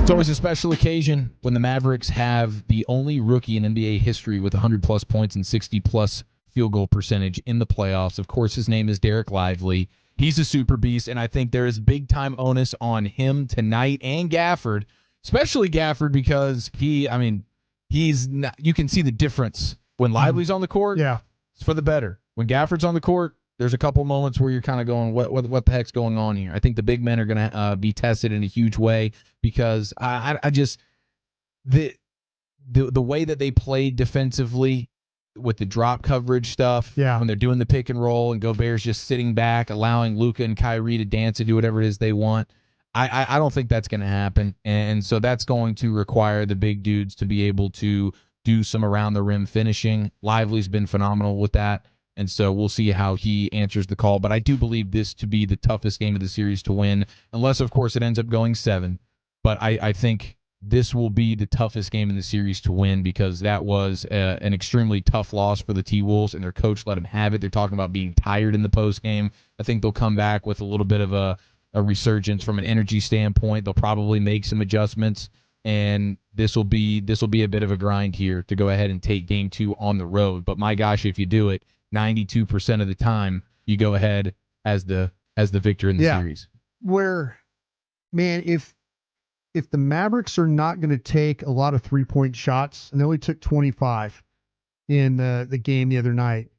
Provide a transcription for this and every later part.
It's always a special occasion when the Mavericks have the only rookie in NBA history with 100-plus points and 60-plus field goal percentage in the playoffs. Of course, his name is Derek Lively. He's a super beast, and I think there is big-time onus on him tonight and Gafford, especially Gafford because he's not, you can see the difference when Lively's on the court. Yeah, it's for the better. When Gafford's on the court, there's a couple moments where you're kind of going, what the heck's going on here? I think the big men are going to be tested in a huge way because I just the way that they played defensively with the drop coverage stuff, when they're doing the pick and roll and Gobert's just sitting back, allowing Luka and Kyrie to dance and do whatever it is they want. I don't think that's going to happen, and so that's going to require the big dudes to be able to do some around the rim finishing. Lively's been phenomenal with that. And so we'll see how he answers the call. But I do believe this to be the toughest game of the series to win, unless, of course, it ends up going 7. But I think this will be the toughest game in the series to win because that was an extremely tough loss for the T-Wolves, and their coach let them have it. They're talking about being tired in the postgame. I think they'll come back with a little bit of a resurgence from an energy standpoint. They'll probably make some adjustments, and this will be a bit of a grind here to go ahead and take Game 2 on the road. But my gosh, if you do it, 92% of the time, you go ahead as the victor in the series. Where, man, if the Mavericks are not going to take a lot of 3-point shots, and they only took 25 in the game the other night,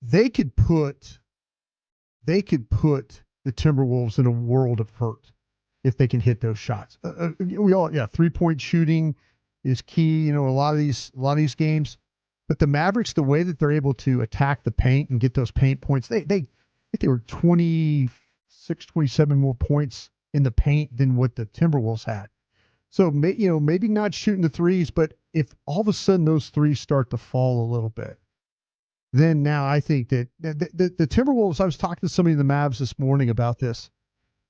they could put the Timberwolves in a world of hurt if they can hit those shots. 3-point shooting is key. A lot of these games. But the Mavericks, the way that they're able to attack the paint and get those paint points, they were 26, 27 more points in the paint than what the Timberwolves had. So, maybe not shooting the threes, but if all of a sudden those threes start to fall a little bit, then now I think that the Timberwolves, I was talking to somebody in the Mavs this morning about this,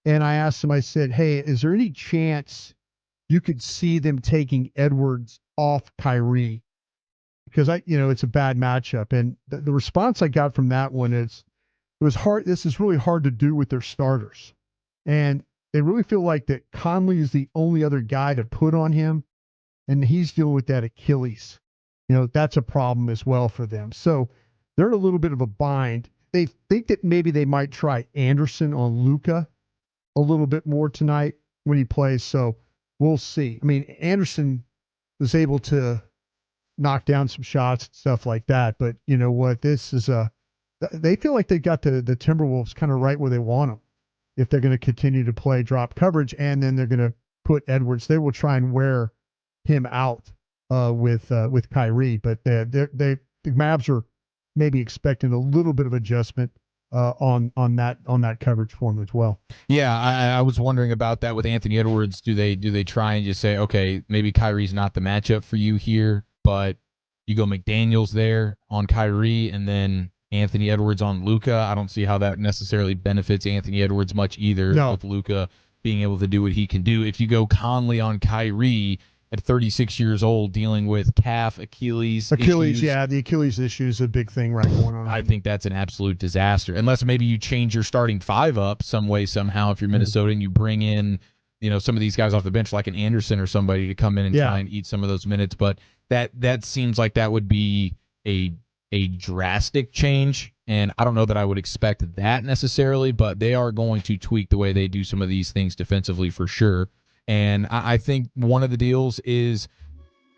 and I asked them, I said, hey, is there any chance you could see them taking Edwards off Kyrie? Because it's a bad matchup. And the response I got from that one is it was hard. This is really hard to do with their starters. And they really feel like that Conley is the only other guy to put on him. And he's dealing with that Achilles. That's a problem as well for them. So they're in a little bit of a bind. They think that maybe they might try Anderson on Luka a little bit more tonight when he plays. So we'll see. Anderson was able to knock down some shots and stuff like that. But you know what? This is they feel like they got the Timberwolves kind of right where they want them if they're going to continue to play drop coverage, and then they're going to put Edwards. They will try and wear him out with Kyrie. But the Mavs are maybe expecting a little bit of adjustment on that coverage form as well. Yeah, I was wondering about that with Anthony Edwards. Do they try and just say, okay, maybe Kyrie's not the matchup for you here, but you go McDaniels there on Kyrie and then Anthony Edwards on Luka? I don't see how that necessarily benefits Anthony Edwards much either, with Luka being able to do what he can do. If you go Conley on Kyrie at 36 years old dealing with calf, Achilles issues, the Achilles issue is a big thing right going on. I think that's an absolute disaster. Unless maybe you change your starting 5 up some way, somehow, if you're Minnesota, and you bring in some of these guys off the bench like an Anderson or somebody to come in and try and eat some of those minutes. But that seems like that would be a drastic change, and I don't know that I would expect that necessarily, but they are going to tweak the way they do some of these things defensively for sure. And I think one of the deals is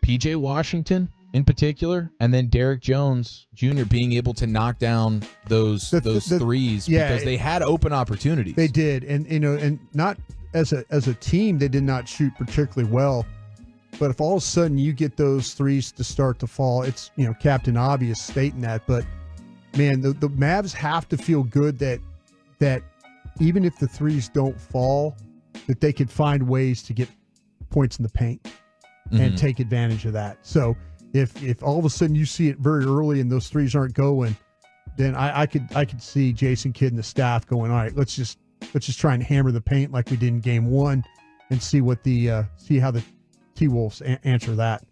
P.J. Washington in particular, and then Derek Jones Jr. being able to knock down those threes because they had open opportunities. They did, and not as a team, they did not shoot particularly well. But if all of a sudden you get those threes to start to fall, it's Captain Obvious stating that. But man, the Mavs have to feel good that even if the threes don't fall, that they could find ways to get points in the paint and take advantage of that. So if all of a sudden you see it very early and those threes aren't going, then I could see Jason Kidd and the staff going, all right, let's just try and hammer the paint like we did in Game 1 and see how the T-Wolves answer that.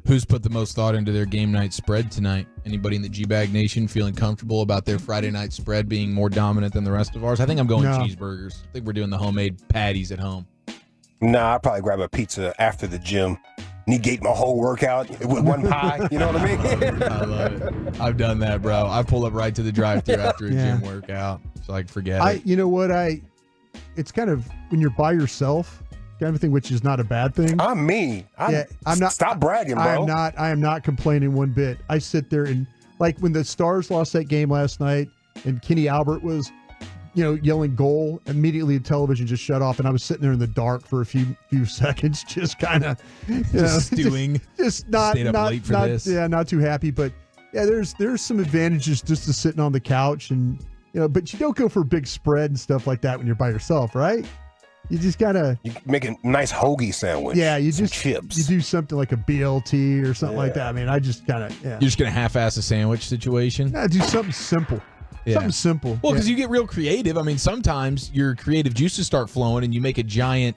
Who's put the most thought into their game night spread tonight? Anybody in the GBag Nation feeling comfortable about their Friday night spread being more dominant than the rest of ours? I think I'm going cheeseburgers. I think we're doing the homemade patties at home. Nah, I'd probably grab a pizza after the gym. Negate my whole workout with one pie. You know what I mean? I love it. I've done that, bro. I pull up right to the drive-thru after a gym workout, so I can forget it. You know what? It's kind of when you're by yourself, kind of thing, which is not a bad thing. I'm me. I'm not. Stop bragging, bro. I am not complaining one bit. I sit there and like when the Stars lost that game last night, and Kenny Albert was, yelling goal. Immediately, the television just shut off, and I was sitting there in the dark for a few seconds, just kind of, stewing. Just not stayed up not late for not, this. Yeah, not too happy, but yeah, there's some advantages just to sitting on the couch and but you don't go for a big spread and stuff like that when you're by yourself, right? You just gotta make a nice hoagie sandwich. Yeah, you some just chips. You do something like a BLT or something like that. I mean, I just kind of You're just gonna half-ass a sandwich situation. Do something simple. Yeah. Something simple. Well, because you get real creative. I mean, sometimes your creative juices start flowing, and you make a giant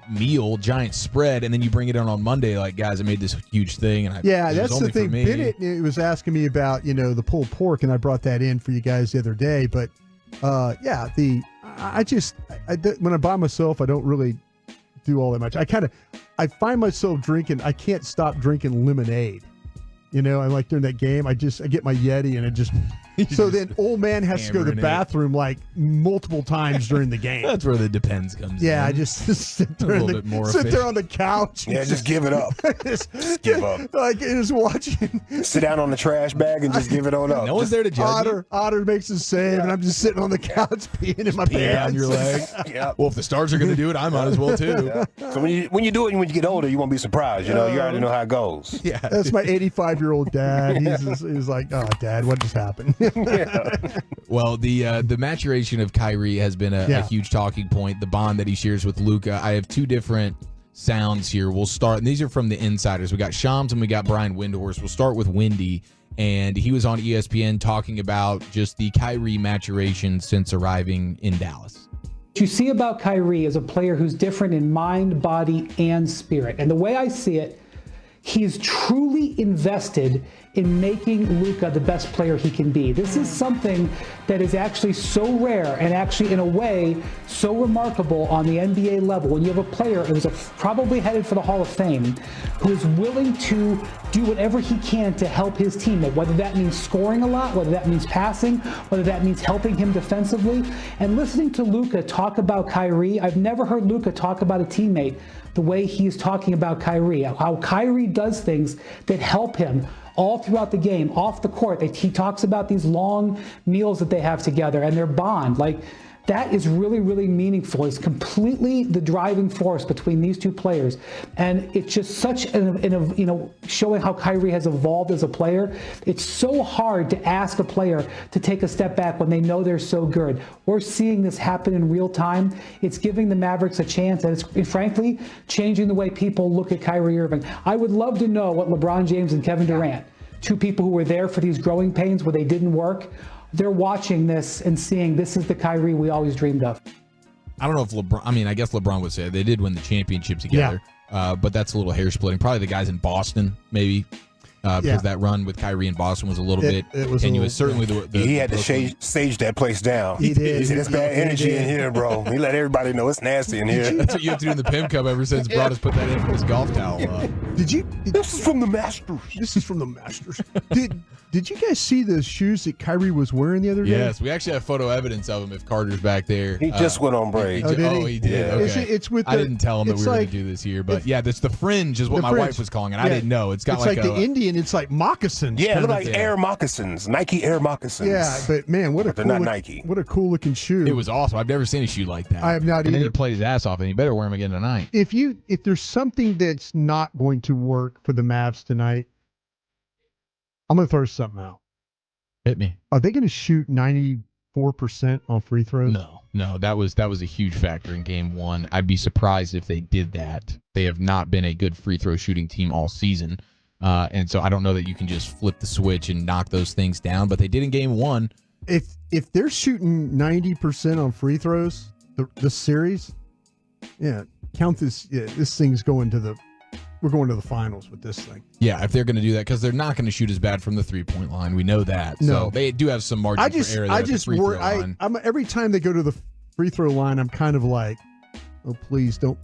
meal, giant spread, and then you bring it on Monday. Like, guys, I made this huge thing, and that's the thing. Bennett was asking me about the pulled pork, and I brought that in for you guys the other day. But when I'm by myself, I don't really do all that much. I find myself drinking. I can't stop drinking lemonade. I like during that game, I get my Yeti and it just. So then old man has to go to the bathroom like multiple times during the game. That's where the depends comes in. Yeah, I just sit there, there on the couch. Yeah, just give it up. just give up. Like just watching. Sit down on the trash bag and just give it on up. No one's there to judge you. Otter makes a save, and I'm just sitting on the couch peeing in my pants. Down your leg. Yeah. Well, if the Stars are going to do it, I might as well too. Yeah. So when you do it, when you get older, you won't be surprised. You already know how it goes. Yeah, that's my 85-year-old dad. He's like, oh, Dad, what just happened? Well, the maturation of Kyrie has been a huge talking point. The bond that he shares with Luka. I have two different sounds here. We'll start, and these are from the insiders. We got Shams and we got Brian Windhorst. We'll start with Windy, and he was on ESPN talking about just the Kyrie maturation since arriving in Dallas. What you see about Kyrie is a player who's different in mind, body, and spirit. And the way I see it, he's truly invested in making Luka the best player he can be. This is something that is actually so rare and actually in a way so remarkable on the NBA level when you have a player who's probably headed for the Hall of Fame who is willing to do whatever he can to help his team, whether that means scoring a lot, whether that means passing, whether that means helping him defensively. And listening to Luka talk about Kyrie, I've never heard Luka talk about a teammate the way he's talking about Kyrie, how Kyrie does things that help him all throughout the game, off the court. He talks about these long meals that they have together and their bond. Like, that is really, really meaningful. It's completely the driving force between these two players. And it's just such showing how Kyrie has evolved as a player. It's so hard to ask a player to take a step back when they know they're so good. We're seeing this happen in real time. It's giving the Mavericks a chance, and it's frankly changing the way people look at Kyrie Irving. I would love to know what LeBron James and Kevin Durant, two people who were there for these growing pains where they didn't work, they're watching this and seeing this is the Kyrie we always dreamed of. I don't know if LeBron, I guess LeBron would say they did win the championship together, but that's a little hair splitting. Probably the guys in Boston, maybe, because that run with Kyrie in Boston was a little bit tenuous. Certainly, he had to sage that place down. He did. He said, "There's bad energy in here, bro." He let everybody know it's nasty in here. That's what you have to do in the Pimp Cup ever since Broadus put that in for his golf towel. This is from the Masters. This is from the Masters. Did you guys see the shoes that Kyrie was wearing the other day? Yes, we actually have photo evidence of him if Carter's back there. He just went on break. He did. Yeah. Okay. It's with I didn't tell him that we were going to do this here, but that's the fringe is what my wife was calling it. I didn't know. It's got like the Indian. It's like moccasins. Yeah, it look like Air moccasins, Nike Air moccasins. Yeah, but man, they're not Nike. What a cool looking shoe. It was awesome. I've never seen a shoe like that. I have not And then either. he played his ass off, and he better wear them again tonight. If there's something that's not going to work for the Mavs tonight, I'm going to throw something out. Hit me. Are they going to shoot 94% on free throws? No, that was a huge factor in game one. I'd be surprised if they did that. They have not been a good free throw shooting team all season. And so I don't know that you can just flip the switch and knock those things down, but they did in game one. If they're shooting 90% on free throws, the series, count this. Yeah, this thing's going to we're going to the finals with this thing. Yeah, if they're going to do that, because they're not going to shoot as bad from the 3-point line. We know that. No. So they do have some margin for error there at the free throw line. Every time they go to the free throw line, I'm kind of like, oh, please don't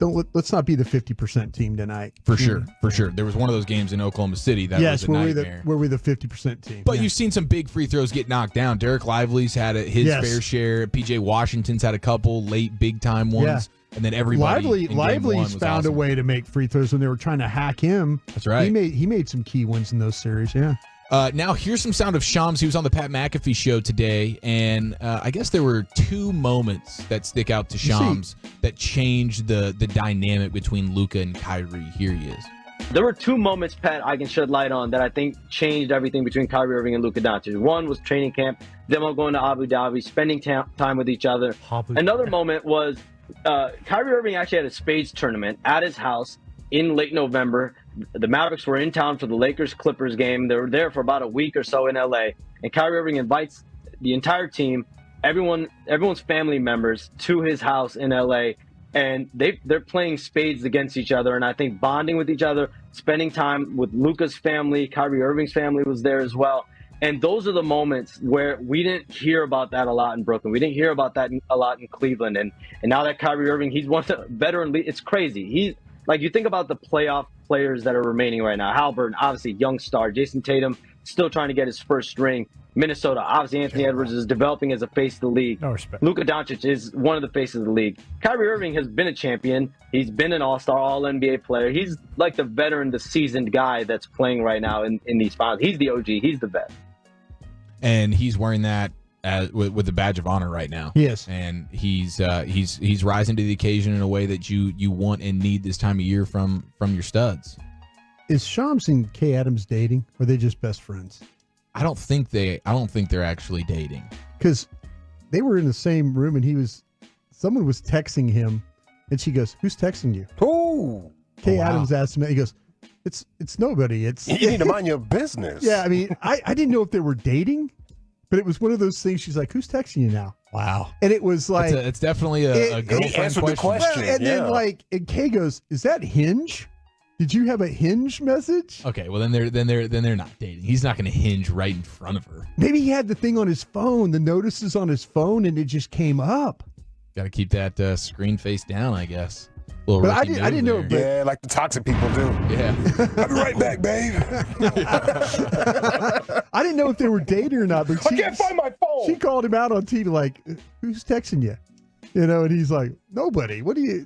let's not be the 50% team tonight. For sure. There was one of those games in Oklahoma City that was a nightmare. Where we're the 50% team. But you've seen some big free throws get knocked down. Derek Lively's had his fair share. PJ Washington's had a couple late big time ones. Yeah. And then everybody Lively's found a way to make free throws when they were trying to hack him. That's right. He made some key ones in those series, yeah. Now, here's some sound of Shams. He was on the Pat McAfee show today, and I guess there were two moments that stick out to Shams that changed the dynamic between Luka and Kyrie. Here he is. There were two moments, Pat, I can shed light on that I think changed everything between Kyrie Irving and Luka Doncic. One was training camp, them all going to Abu Dhabi, spending time with each other. Another moment was Kyrie Irving actually had a spades tournament at his house in late November. The Mavericks were in town for the Lakers-Clippers game. They were there for about a week or so in L.A. And Kyrie Irving invites the entire team, everyone's family members, to his house in L.A. And they're playing spades against each other, and I think bonding with each other, spending time with Luka's family. Kyrie Irving's family was there as well. And those are the moments where we didn't hear about that a lot in Brooklyn. We didn't hear about that a lot in Cleveland. And now that Kyrie Irving, he's one of the veteran league. It's crazy. Like, you think about the playoff players that are remaining right now. Halliburton, obviously, young star. Jason Tatum, still trying to get his first ring. Minnesota, obviously, Anthony Edwards is developing as a face of the league. No respect. Luka Doncic is one of the faces of the league. Kyrie Irving has been a champion. He's been an all-star, all-NBA player. He's like the veteran, the seasoned guy that's playing right now in these finals. He's the OG. He's the vet. And he's wearing that with the badge of honor right now. Yes. And he's rising to the occasion in a way that you want and need this time of year from your studs. Is Shams and Kay Adams dating, or are they just best friends? I don't think they're actually dating. Because they were in the same room, and someone was texting him, and she goes, "Who's texting you?" Ooh. Kay Adams asked him, he goes, It's nobody. You need to mind your business. Yeah, I mean, I didn't know if they were dating, but it was one of those things. She's like, "Who's texting you now?" Wow. And it was like, it's definitely a girlfriend question. Well, and then and Kay goes, "Is that Hinge? Did you have a Hinge message?" Okay, well then they're not dating. He's not going to Hinge right in front of her. Maybe he had the thing on his phone, the notices on his phone, and it just came up. Got to keep that screen face down, I guess. But I didn't know. Yeah, like the toxic people do. Yeah. I'll be right back, babe. I didn't know if they were dating or not. But I can't find my phone. She called him out on TV like, "Who's texting you?" And he's like, "Nobody. What are you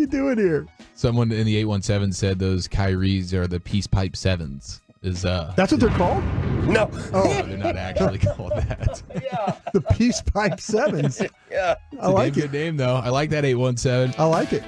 doing here?" Someone in the 817 said those Kyries are the peace pipe sevens. That's what they're called? No. Oh, they're not actually called that. Yeah. The peace pipe sevens. Yeah. I like it. Good name though. I like that 817. I like it.